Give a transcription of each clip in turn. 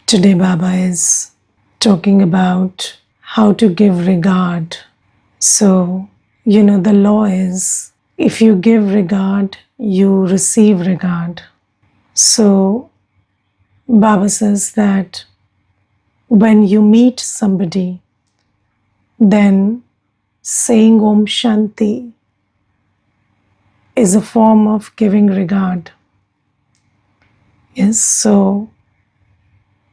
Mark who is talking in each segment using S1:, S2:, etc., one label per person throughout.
S1: Today, Baba is talking about how to give regard. So, the law is if you give regard, you receive regard. So, Baba says that when you meet somebody, then saying Om Shanti is a form of giving regard. Yes, so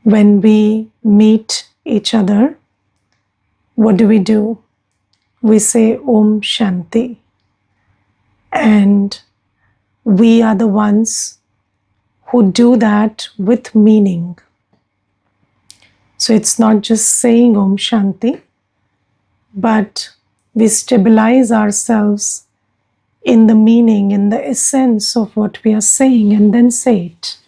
S1: when we meet each other, what do? We say Om Shanti. And we are the ones who do that with meaning. So it's not just saying Om Shanti, but we stabilize ourselves in the meaning, in the essence of what we are saying, and then say it.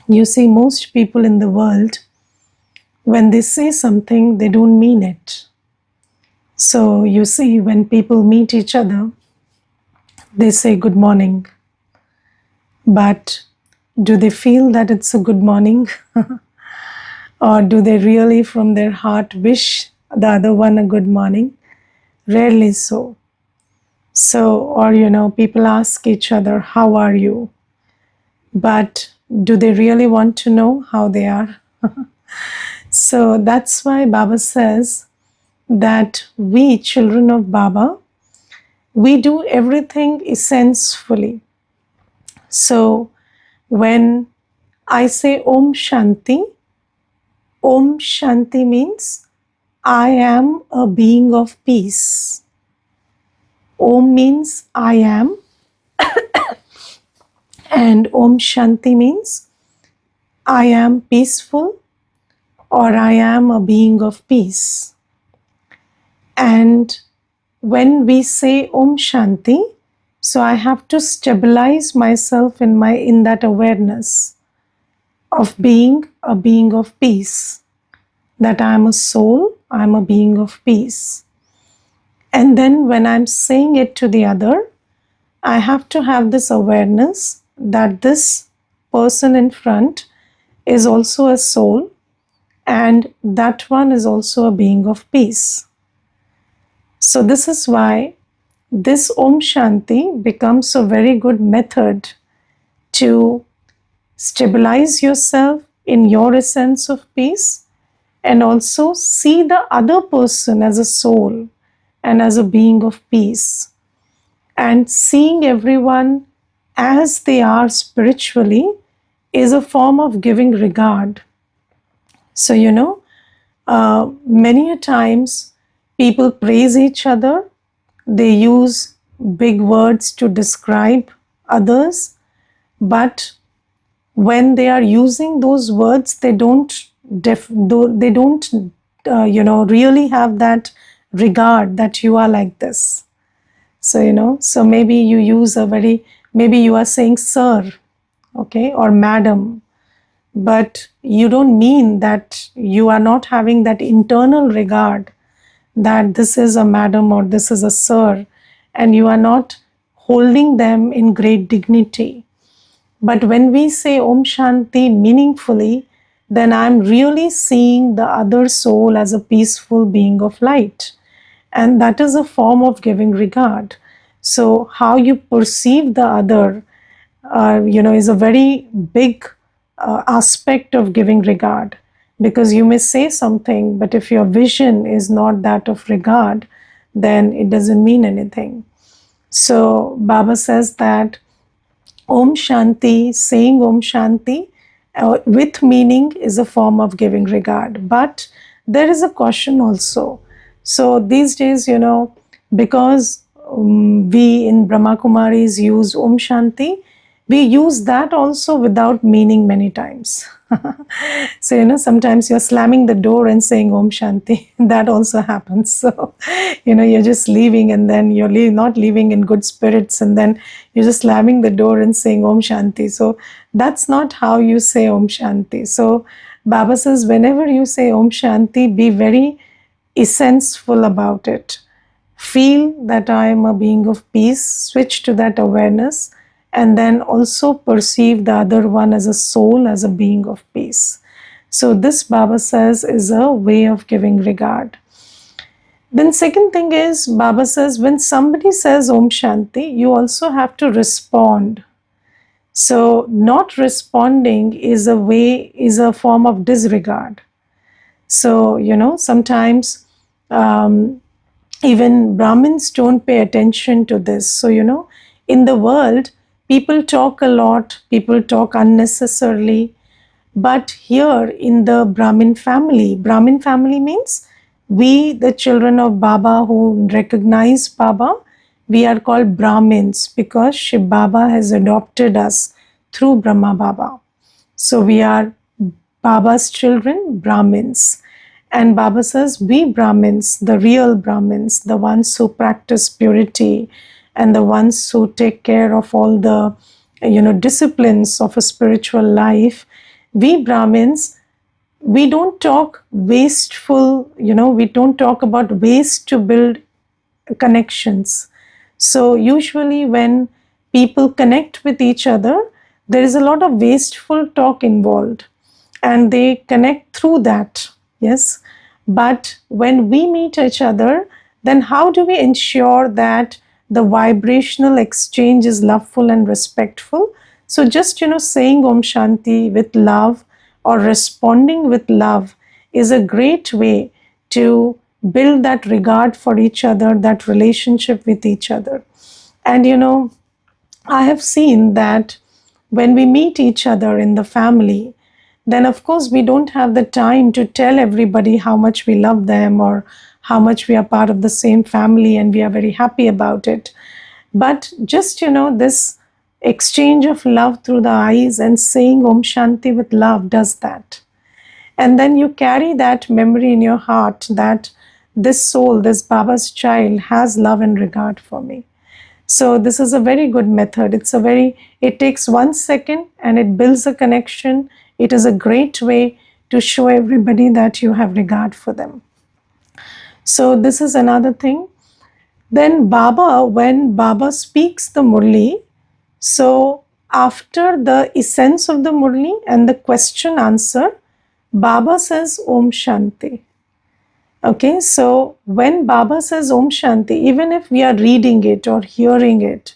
S1: You see, most people in the world, when they say something, they don't mean it. So you see, when people meet each other, they say good morning. But do they feel that it's a good morning? Or do they really from their heart wish the other one a good morning? Rarely so. Or people ask each other, how are you? But do they really want to know how they are? So that's why Baba says that we, children of Baba, we do everything essentially. So when I say Om Shanti means I am a being of peace. Om means I am, and Om Shanti means I am peaceful, or I am a being of peace. And when we say Om Shanti, so I have to stabilize myself in that awareness of being a being of peace, that I am a soul, I am a being of peace. And then when I'm saying it to the other, I have to have this awareness that this person in front is also a soul, and that one is also a being of peace. So this is why this Om Shanti becomes a very good method to stabilize yourself in your essence of peace, and also see the other person as a soul and as a being of peace. And seeing everyone as they are spiritually is a form of giving regard. So, many a times people praise each other, they use big words to describe others, but when they are using those words, they don't really have that regard that you are like this. So maybe you use maybe you are saying sir, okay, or madam, but you don't mean that you are not having that internal regard that this is a madam or this is a sir, and you are not holding them in great dignity. But when we say Om Shanti meaningfully, then I'm really seeing the other soul as a peaceful being of light. And that is a form of giving regard. So how you perceive the other, is a very big aspect of giving regard. Because you may say something, but if your vision is not that of regard, then it doesn't mean anything. So Baba says that Om Shanti, saying Om Shanti with meaning is a form of giving regard. But there is a caution also. So these days, because we in Brahma Kumaris use Om Shanti, we use that also without meaning many times. So, sometimes you're slamming the door and saying Om Shanti. That also happens. So, you're just leaving, and then you're not leaving in good spirits, and then you're just slamming the door and saying Om Shanti. So, that's not how you say Om Shanti. So, Baba says, whenever you say Om Shanti, be very essential about it. Feel that I am a being of peace, switch to that awareness, and then also perceive the other one as a soul, as a being of peace. So this, Baba says, is a way of giving regard. Then second thing is, Baba says, when somebody says Om Shanti, you also have to respond. So not responding is a way, is a form of disregard. So, sometimes even Brahmins don't pay attention to this. So, in the world, people talk a lot, people talk unnecessarily. But here in the Brahmin family means we, the children of Baba who recognize Baba, we are called Brahmins because Shiv Baba has adopted us through Brahma Baba. So we are Baba's children, Brahmins. And Baba says, we Brahmins, the real Brahmins, the ones who practice purity and the ones who take care of all the, disciplines of a spiritual life, we Brahmins, we don't talk wasteful, we don't talk about waste to build connections. So usually when people connect with each other, there is a lot of wasteful talk involved and they connect through that. Yes. But when we meet each other, then how do we ensure that the vibrational exchange is loveful and respectful? So just, saying Om Shanti with love or responding with love is a great way to build that regard for each other, that relationship with each other. And, I have seen that when we meet each other in the family, then of course we don't have the time to tell everybody how much we love them or how much we are part of the same family and we are very happy about it. But just, this exchange of love through the eyes and saying Om Shanti with love does that. And then you carry that memory in your heart that this soul, this Baba's child has love and regard for me. So this is a very good method. It takes 1 second and it builds a connection. It is a great way to show everybody that you have regard for them. So this is another thing. Then Baba, when Baba speaks the Murli, so after the essence of the Murli and the question answer, Baba says Om Shanti. Okay, so when Baba says Om Shanti, even if we are reading it or hearing it,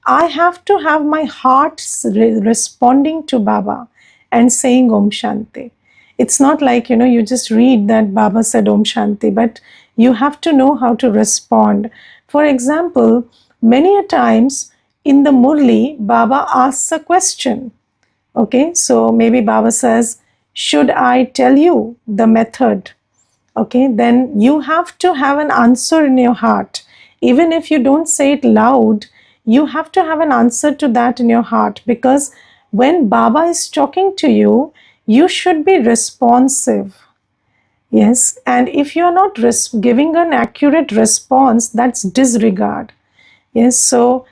S1: I have to have my heart responding to Baba and saying Om Shanti. It's not like, you just read that Baba said Om Shanti, but you have to know how to respond. For example, many a times in the Murli, Baba asks a question. Okay, so maybe Baba says, should I tell you the method? Okay, then you have to have an answer in your heart. Even if you don't say it loud, you have to have an answer to that in your heart, because when Baba is talking to you, you should be responsive. Yes, and if you are not giving an accurate response, that's disregard. Yes, so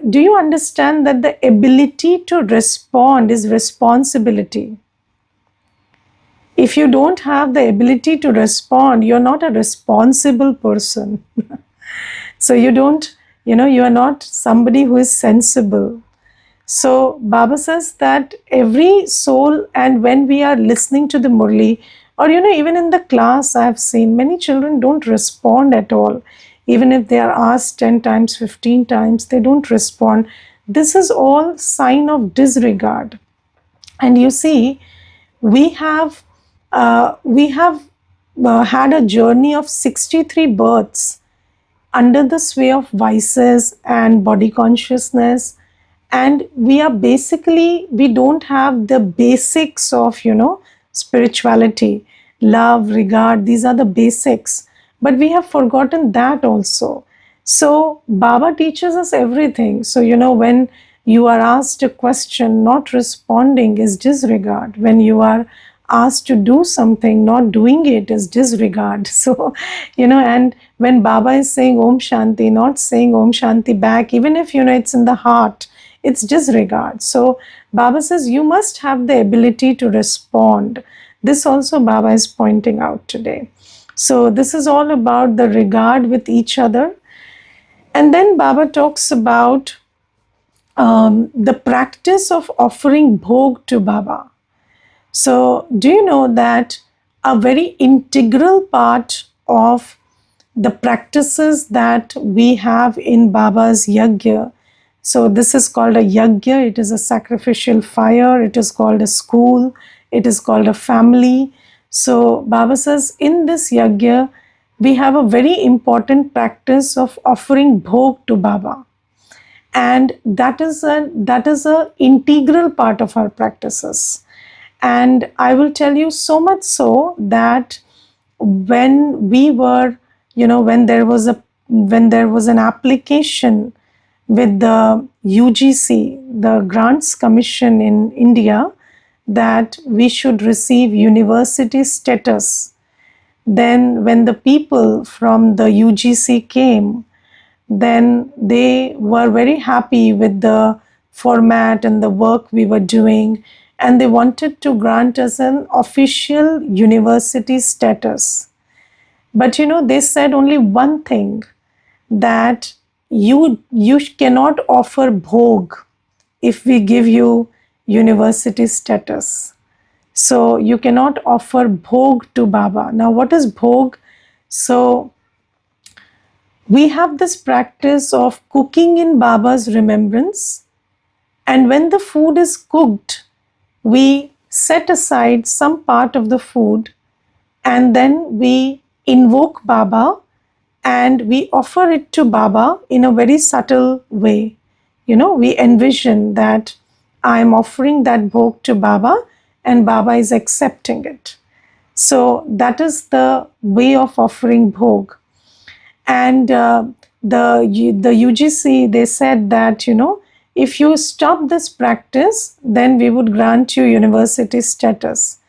S1: do you understand that the ability to respond is responsibility? If you don't have the ability to respond, you're not a responsible person. So you are not somebody who is sensible. So Baba says that every soul, and when we are listening to the Murli, or even in the class, I have seen many children don't respond at all. Even if they are asked 10 times, 15 times, they don't respond. This is all sign of disregard. And you see, we have had a journey of 63 births under the sway of vices and body consciousness, and we don't have the basics of spirituality, love, regard. These are the basics, but we have forgotten that also. So Baba teaches us everything. So when you are asked a question, not responding is disregard. When you are asked to do something, not doing it is disregard. So and when Baba is saying Om Shanti, not saying Om Shanti back, even if it's in the heart, it's disregard. So Baba says you must have the ability to respond. This also Baba is pointing out today. So this is all about the regard with each other. And then Baba talks about the practice of offering bhog to Baba. So, do you know that a very integral part of the practices that we have in Baba's yajna? So, this is called a yajna, it is a sacrificial fire, it is called a school, it is called a family. So, Baba says in this yajna, we have a very important practice of offering bhog to Baba, and that is a integral part of our practices. And I will tell you, so much so that when we were, when there was an application with the UGC, the Grants Commission in India, that we should receive university status, then when the people from the UGC came, then they were very happy with the format and the work we were doing, and they wanted to grant us an official university status. But they said only one thing, that you cannot offer bhog if we give you university status. So you cannot offer bhog to Baba. Now, what is bhog? So we have this practice of cooking in Baba's remembrance, and when the food is cooked, we set aside some part of the food, and then we invoke Baba and we offer it to Baba in a very subtle way. We envision that I am offering that bhog to Baba and Baba is accepting it. So that is the way of offering bhog. And the UGC, they said that, if you stop this practice, then we would grant you university status.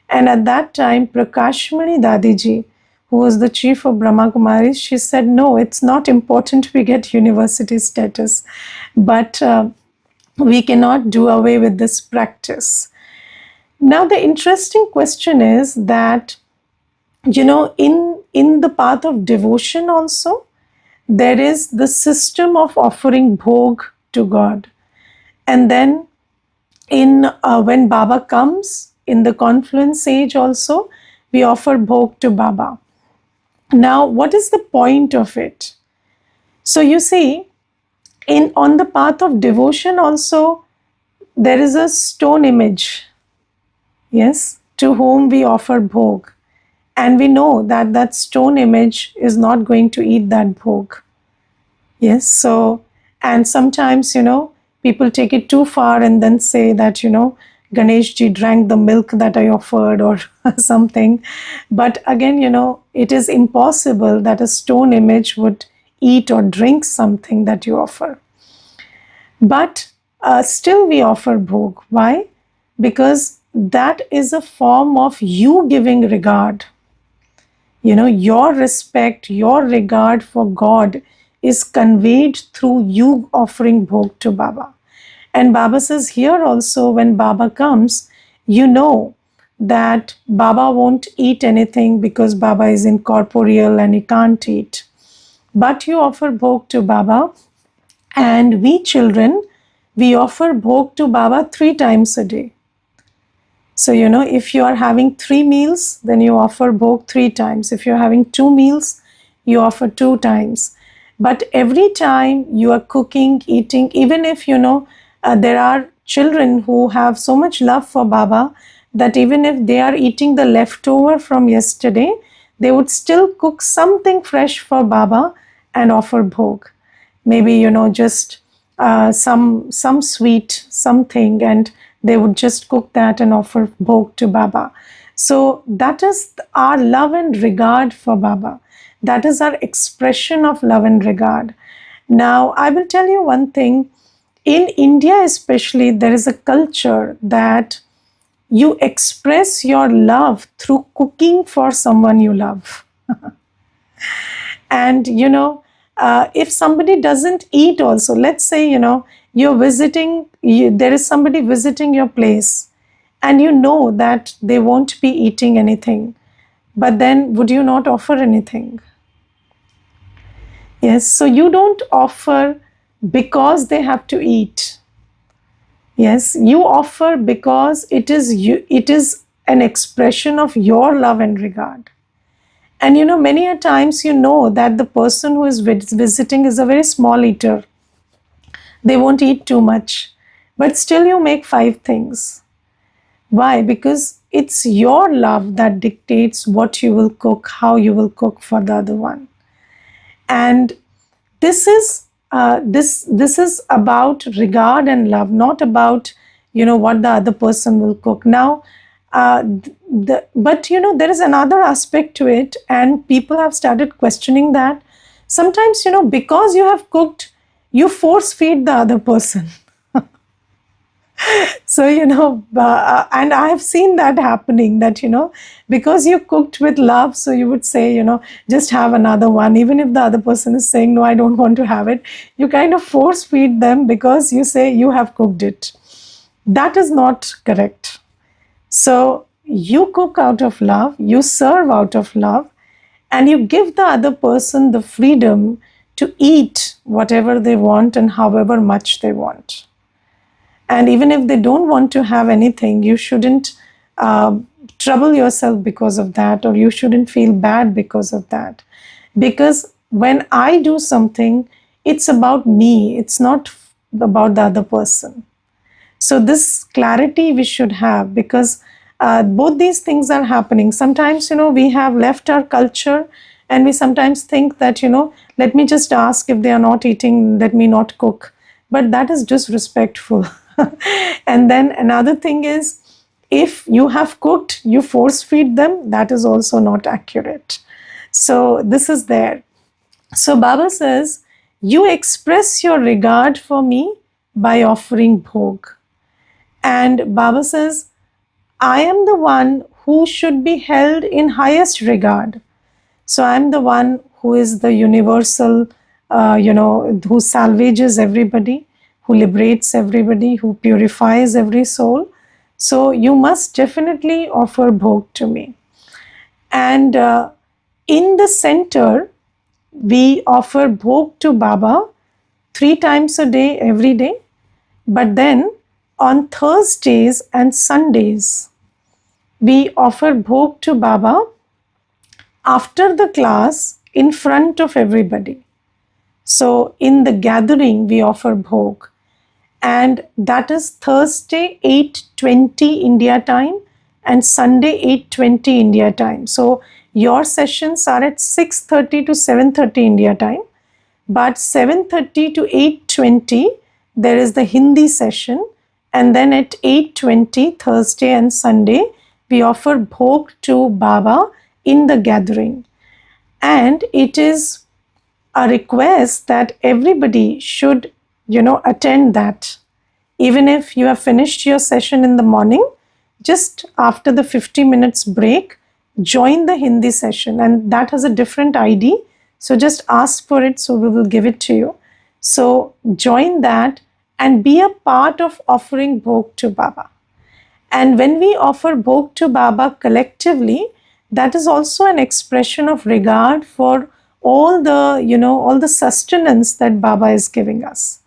S1: And at that time, Prakashmani Dadiji, who was the chief of Brahma Kumaris, she said, no, it's not important we get university status, but we cannot do away with this practice. Now, the interesting question is that, in the path of devotion also, there is the system of offering bhog to God. And then when Baba comes, in the confluence age also, we offer bhog to Baba. Now, what is the point of it? So you see, on the path of devotion also, there is a stone image, yes, to whom we offer bhog. And we know that that stone image is not going to eat that bhog. Yes, so, and sometimes, people take it too far and then say that, Ganeshji drank the milk that I offered or something. But again, it is impossible that a stone image would eat or drink something that you offer. But still we offer bhog. Why? Because that is a form of you giving regard. Your respect, your regard for God is conveyed through you offering bhog to Baba. And Baba says here also, when Baba comes, you know that Baba won't eat anything because Baba is incorporeal and he can't eat. But you offer bhog to Baba, and we children, we offer bhog to Baba 3 times a day. So, if you are having 3 meals, then you offer bhog 3 times. If you're having 2 meals, you offer 2 times. But every time you are cooking, eating, even if, there are children who have so much love for Baba that even if they are eating the leftover from yesterday, they would still cook something fresh for Baba and offer bhog. Maybe, just some sweet, something, and they would just cook that and offer bhog to Baba. So that is our love and regard for Baba. That is our expression of love and regard. Now, I will tell you one thing. In India especially, there is a culture that you express your love through cooking for someone you love. And, if somebody doesn't eat also, let's say, you're visiting, there is somebody visiting your place, and you know that they won't be eating anything, but then would you not offer anything? Yes, so you don't offer because they have to eat. Yes, you offer because it is you, it is an expression of your love and regard. And many a times that the person who is visiting is a very small eater. They won't eat too much, but still you make five things. Why? Because it's your love that dictates what you will cook, how you will cook for the other one. And this is about regard and love, not about what the other person will cook. Now, but there is another aspect to it, and people have started questioning that. Sometimes because you have cooked, you force feed the other person. So and I have seen that happening, that because you cooked with love, so you would say, just have another one, even if the other person is saying, no, I don't want to have it. You kind of force feed them because you say you have cooked it. That is not correct. So you cook out of love, you serve out of love, and you give the other person the freedom to eat whatever they want and however much they want. And even if they don't want to have anything, you shouldn't trouble yourself because of that, or you shouldn't feel bad because of that. Because when I do something, it's about me, it's not about the other person. So this clarity we should have, because both these things are happening. Sometimes, we have left our culture, and we sometimes think that, let me just ask, if they are not eating, let me not cook. But that is disrespectful. And then another thing is, if you have cooked, you force feed them, that is also not accurate. So this is there. So Baba says, you express your regard for me by offering bhog. And Baba says, I am the one who should be held in highest regard. So I'm the one who is the universal, who salvages everybody, who liberates everybody, who purifies every soul. So you must definitely offer bhog to me. And in the center, we offer bhog to Baba 3 times a day, every day. But then on Thursdays and Sundays, we offer bhog to Baba after the class in front of everybody. So in the gathering, we offer bhog. And that is Thursday 8:20 India time and Sunday 8:20 India time. So your sessions are at 6:30 to 7:30 India time. But 7:30 to 8:20, there is the Hindi session. And then at 8:20, Thursday and Sunday, we offer bhog to Baba in the gathering. And it is a request that everybody should, attend that. Even if you have finished your session in the morning, just after the 50 minutes break, join the Hindi session. And that has a different ID. So just ask for it, so we will give it to you. So join that and be a part of offering bhog to Baba. And when we offer bhog to Baba collectively, that is also an expression of regard for all the sustenance that Baba is giving us.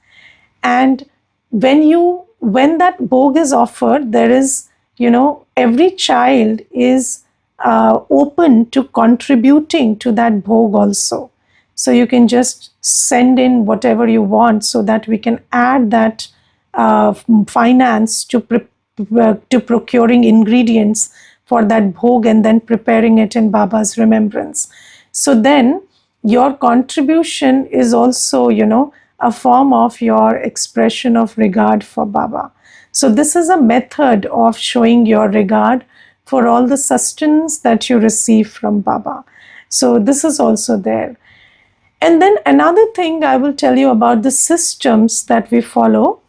S1: And when that bhog is offered, there is, every child is open to contributing to that bhog also. So you can just send in whatever you want, so that we can add that finance to procuring ingredients for that bhog and then preparing it in Baba's remembrance. So then your contribution is also, a form of your expression of regard for Baba. So this is a method of showing your regard for all the sustenance that you receive from Baba. So this is also there. And then another thing I will tell you about the systems that we follow.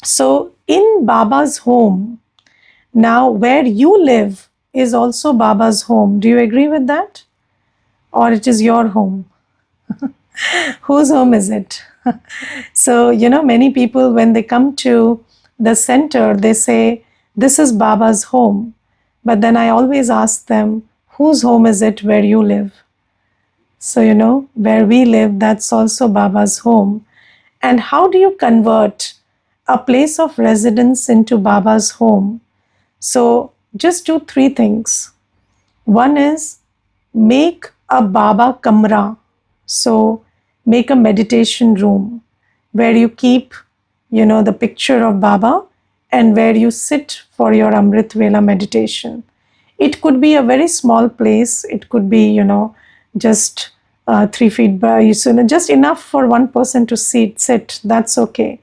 S1: So in Baba's home, now where you live is also Baba's home. Do you agree with that? Or it is your home? Whose home is it? So, many people, when they come to the center, they say, this is Baba's home. But then I always ask them, whose home is it where you live? So, where we live, that's also Baba's home. And how do you convert a place of residence into Baba's home? So just do three things. One is make a Baba Kamra. So make a meditation room where you keep, the picture of Baba and where you sit for your Amrit Vela meditation. It could be a very small place. It could be, just 3 feet by, so just enough for one person to sit. That's okay.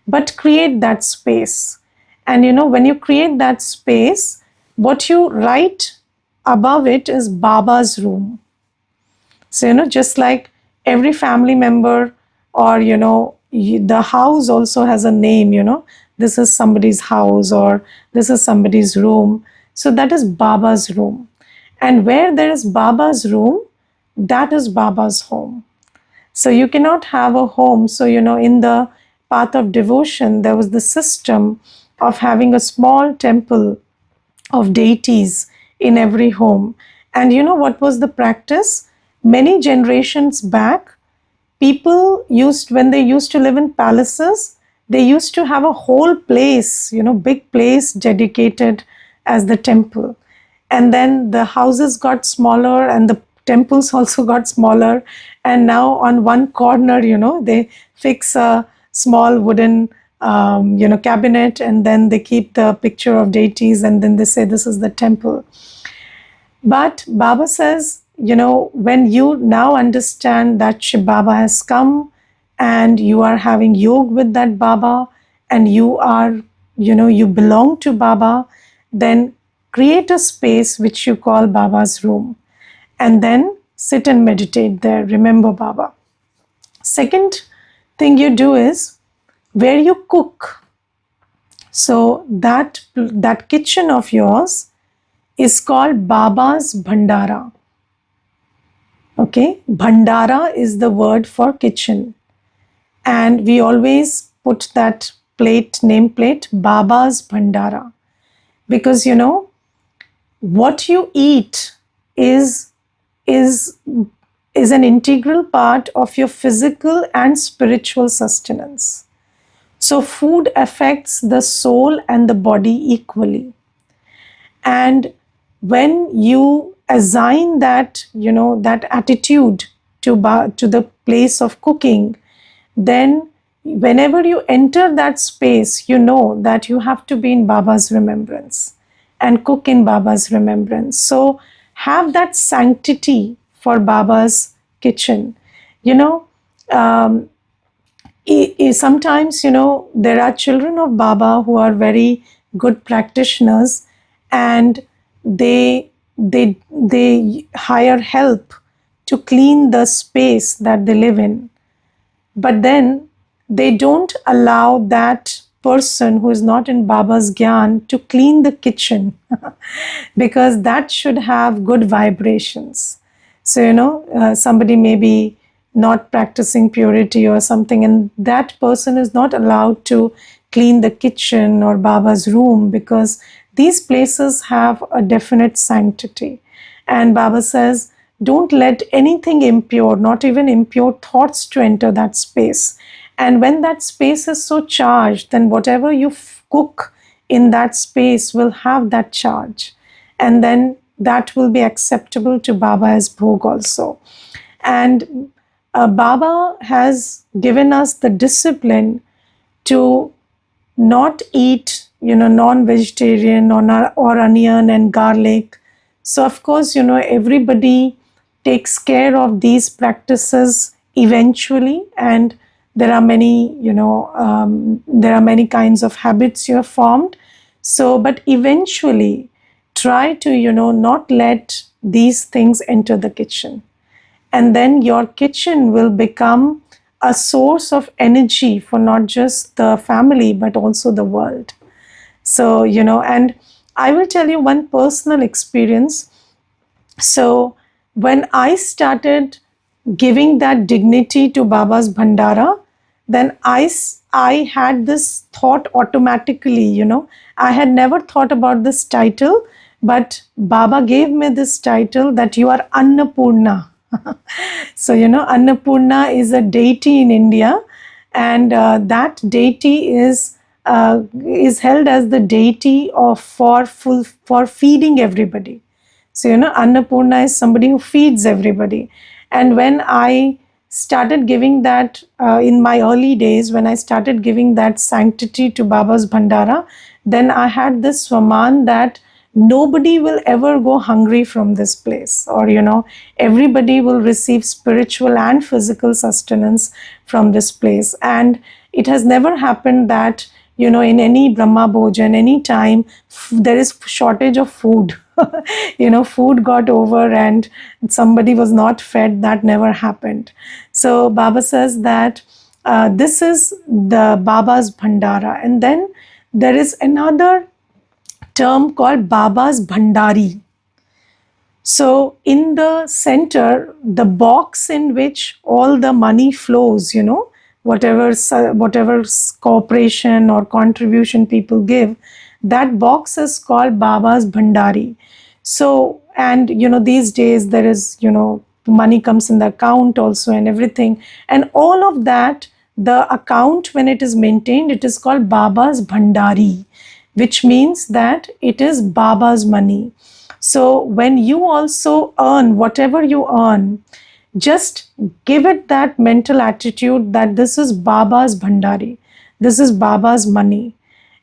S1: But create that space. And, when you create that space, what you write above it is Baba's room. So, just like every family member, or, the house also has a name, this is somebody's house or this is somebody's room. So that is Baba's room. And where there is Baba's room, that is Baba's home. So you cannot have a home. So, in the path of devotion, there was the system of having a small temple of deities in every home. And what was the practice? Many generations back, people when they used to live in palaces, they used to have a whole place, big place dedicated as the temple. And then the houses got smaller and the temples also got smaller. And now on one corner, they fix a small wooden, cabinet, and then they keep the picture of deities, and then they say this is the temple. But Baba says, when you now understand that Shiv Baba has come and you are having yoga with that Baba and you are, you belong to Baba, then create a space which you call Baba's room and then sit and meditate there. Remember Baba. Second thing you do is where you cook. So that kitchen of yours is called Baba's Bhandara. Okay, Bhandara is the word for kitchen. And we always put that nameplate, Baba's Bhandara. Because, what you eat is an integral part of your physical and spiritual sustenance. So food affects the soul and the body equally. And when you assign that, that attitude to the place of cooking, then whenever you enter that space, you know that you have to be in Baba's remembrance and cook in Baba's remembrance. So have that sanctity for Baba's kitchen. Sometimes, there are children of Baba who are very good practitioners, and they hire help to clean the space that they live in. But then they don't allow that person who is not in Baba's Gyan to clean the kitchen because that should have good vibrations. So, somebody may be not practicing purity or something, and that person is not allowed to clean the kitchen or Baba's room because these places have a definite sanctity. And Baba says, don't let anything impure, not even impure thoughts, to enter that space. And when that space is so charged, then whatever you cook in that space will have that charge. And then that will be acceptable to Baba as bhog also. And Baba has given us the discipline to not eat, non-vegetarian or onion and garlic. So of course, everybody takes care of these practices eventually, and there are many, there are many kinds of habits you have formed. So, but eventually, try to, not let these things enter the kitchen. And then your kitchen will become a source of energy for not just the family, but also the world. So, and I will tell you one personal experience. So, when I started giving that dignity to Baba's Bhandara, then I had this thought automatically, I had never thought about this title, but Baba gave me this title that you are Annapurna. So, Annapurna is a deity in India, and that deity is held as the deity of for feeding everybody. So, Annapurna is somebody who feeds everybody. And when I started giving that, in my early days, when I started giving that sanctity to Baba's Bhandara, then I had this swaman that nobody will ever go hungry from this place, or, everybody will receive spiritual and physical sustenance from this place. And it has never happened that, in any Brahma Bhojan, any time there is shortage of food. Food got over and somebody was not fed. That never happened. So Baba says that this is the Baba's Bhandara. And then there is another term called Baba's Bhandari. So in the center, the box in which all the money flows, whatever cooperation or contribution people give, that box is called Baba's Bhandari. So, and these days there is, money comes in the account also and everything. And all of that, the account, when it is maintained, it is called Baba's Bhandari, which means that it is Baba's money. So when you also earn whatever you earn, just give it that mental attitude that this is Baba's Bhandari, this is Baba's money.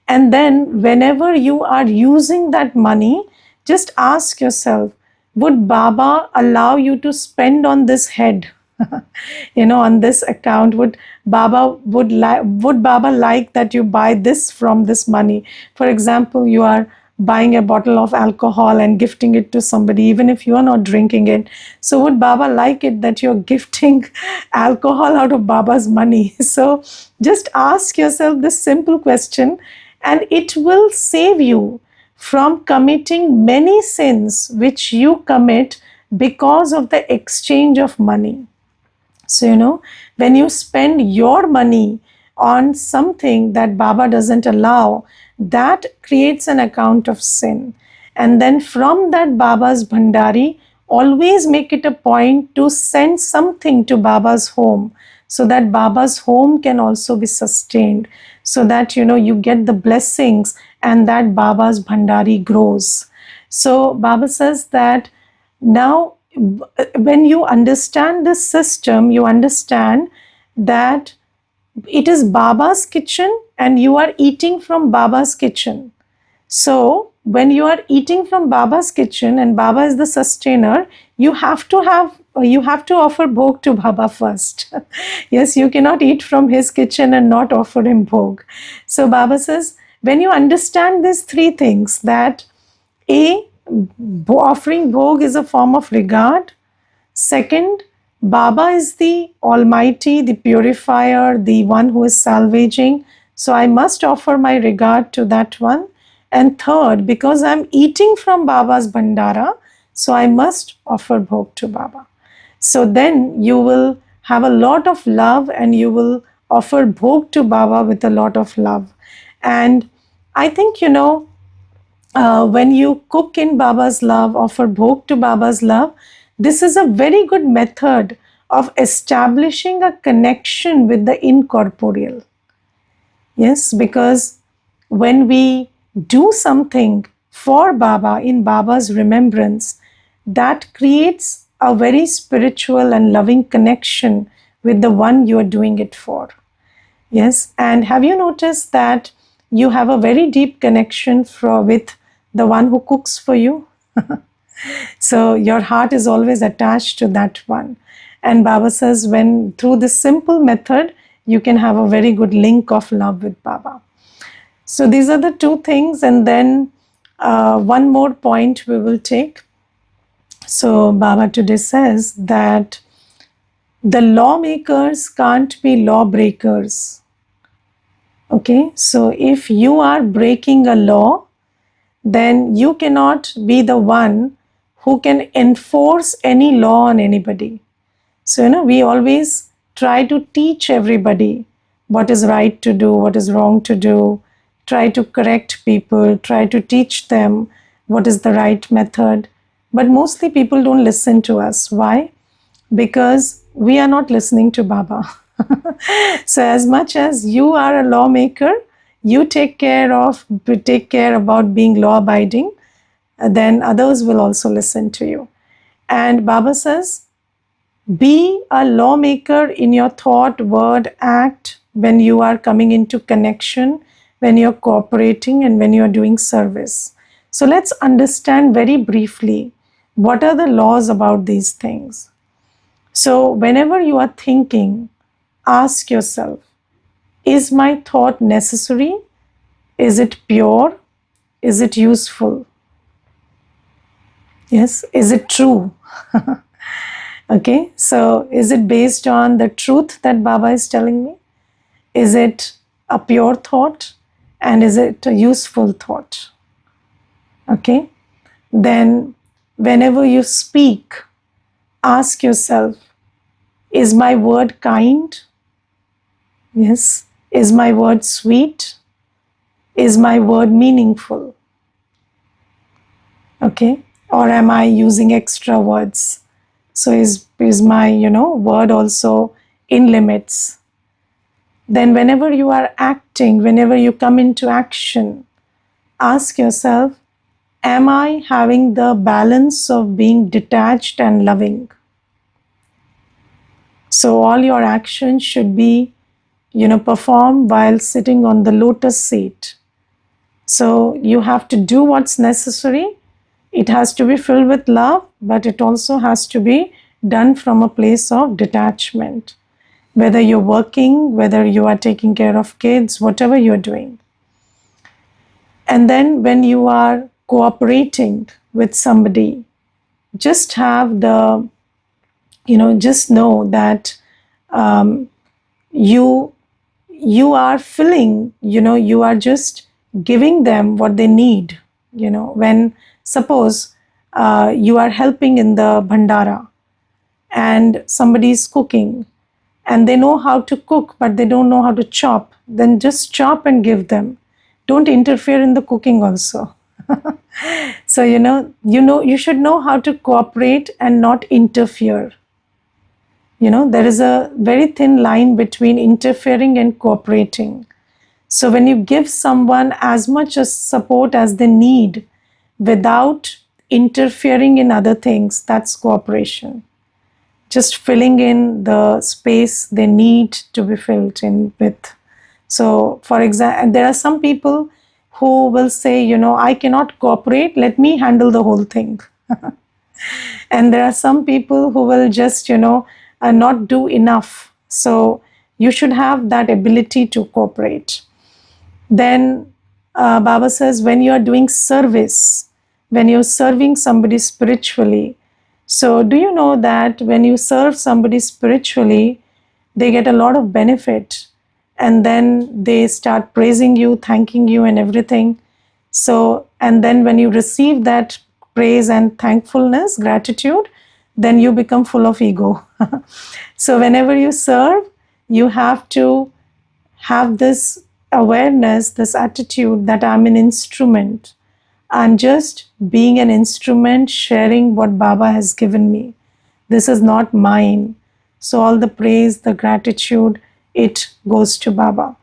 S1: And then whenever you are using that money, just ask yourself, would Baba allow you to spend on this head? On this account, would Baba like that you buy this from this money? For example, you are buying a bottle of alcohol and gifting it to somebody, even if you are not drinking it. So would Baba like it that you're gifting alcohol out of Baba's money? So just ask yourself this simple question, and it will save you from committing many sins which you commit because of the exchange of money. So, when you spend your money on something that Baba doesn't allow, that creates an account of sin. And then from that Baba's Bhandari, always make it a point to send something to Baba's home, so that Baba's home can also be sustained, so that, you get the blessings and that Baba's Bhandari grows. So Baba says that now, when you understand this system, you understand that it is Baba's kitchen and you are eating from Baba's kitchen. So when you are eating from Baba's kitchen and Baba is the sustainer, you have to offer bhog to Baba first. Yes, you cannot eat from his kitchen and not offer him bhog. So Baba says, when you understand these three things, that offering bhog is a form of regard. Second, Baba is the Almighty, the purifier, the one who is salvaging. So I must offer my regard to that one. And third, because I'm eating from Baba's Bhandara, so I must offer bhog to Baba. So then you will have a lot of love and you will offer bhog to Baba with a lot of love. And I think, when you cook in Baba's love, offer bhog to Baba's love, this is a very good method of establishing a connection with the incorporeal. Yes, because when we do something for Baba in Baba's remembrance, that creates a very spiritual and loving connection with the one you are doing it for. Yes, and have you noticed that you have a very deep connection with the one who cooks for you? So your heart is always attached to that one. And Baba says, when through this simple method, you can have a very good link of love with Baba. So these are the two things. And then one more point we will take. So Baba today says that the lawmakers can't be lawbreakers. Okay, so if you are breaking a law, then you cannot be the one who can enforce any law on anybody. So, we always try to teach everybody what is right to do, what is wrong to do, try to correct people, try to teach them what is the right method. But mostly people don't listen to us. Why? Because we are not listening to Baba. So as much as you are a lawmaker, you take care about being law abiding, then others will also listen to you. And Baba says, be a lawmaker in your thought, word, act when you are coming into connection, when you're cooperating, and when you're doing service. So let's understand very briefly what are the laws about these things. So whenever you are thinking, ask yourself, is my thought necessary? Is it pure? Is it useful? Yes, is it true? Okay, so is it based on the truth that Baba is telling me? Is it a pure thought? And is it a useful thought? Okay, then whenever you speak, ask yourself, is my word kind? Yes. Is my word sweet? Is my word meaningful? Okay, or am I using extra words? So is my word also in limits? Then whenever you are acting, whenever you come into action, ask yourself, am I having the balance of being detached and loving? So all your actions should be performed while sitting on the lotus seat. So you have to do what's necessary. It has to be filled with love, but it also has to be done from a place of detachment. Whether you're working, whether you are taking care of kids, whatever you're doing. And then when you are cooperating with somebody, just have the, just know that you are filling, you are just giving them what they need. When suppose you are helping in the bhandara and somebody is cooking and they know how to cook but they don't know how to chop, then just chop and give them. Don't interfere in the cooking also. So you should know how to cooperate and not interfere. There is a very thin line between interfering and cooperating. So when you give someone as much as support as they need without interfering in other things, that's cooperation. Just filling in the space they need to be filled in with. So for example, there are some people who will say, I cannot cooperate, let me handle the whole thing. And there are some people who will just, not do enough. So you should have that ability to cooperate. Then Baba says, when you are doing service, when you're serving somebody spiritually, so do you know that when you serve somebody spiritually, they get a lot of benefit and then they start praising you, thanking you and everything. So, and then when you receive that praise and thankfulness, gratitude, then you become full of ego. So whenever you serve, you have to have this awareness, this attitude that I'm an instrument. I'm just being an instrument, sharing what Baba has given me. This is not mine. So all the praise, the gratitude, it goes to Baba.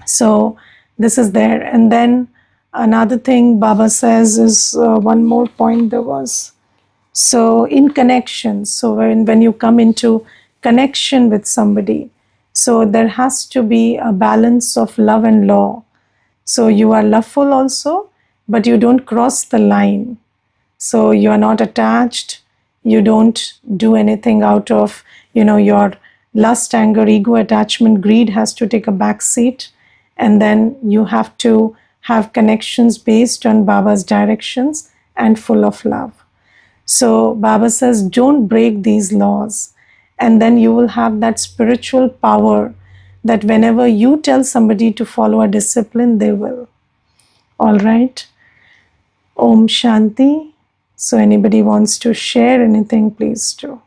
S1: So this is there. And then another thing Baba says is one more point there was. So in connection, so when you come into connection with somebody, so there has to be a balance of love and law. So you are loveful also, but you don't cross the line. So you are not attached. You don't do anything out of, your lust, anger, ego, attachment, greed has to take a back seat. And then you have to have connections based on Baba's directions and full of love. So Baba says, don't break these laws. And then you will have that spiritual power that whenever you tell somebody to follow a discipline, they will. All right. Om Shanti. So anybody wants to share anything, please do.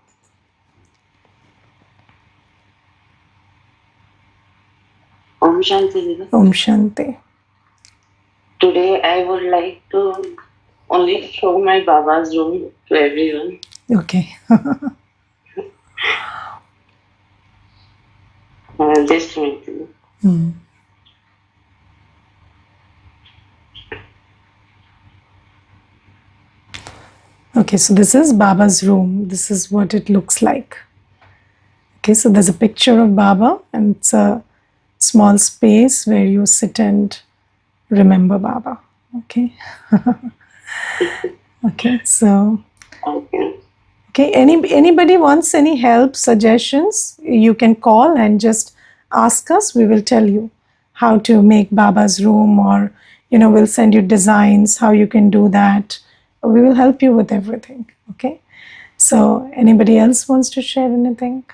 S2: Om Shanti.
S1: Om Shanti.
S2: Today I would like to only show my Baba's room to everyone.
S1: Okay.
S2: Just to meet you.
S1: Okay, so this is Baba's room. This is what it looks like. Okay, so there's a picture of Baba, and it's a small space where you sit and remember Baba. Okay. Okay, so
S2: Okay.
S1: okay, anybody wants any help, suggestions, you can call and just ask us. We will tell you how to make Baba's room, or we'll send you designs how you can do that. We will help you with everything. Okay. So anybody else wants to share anything?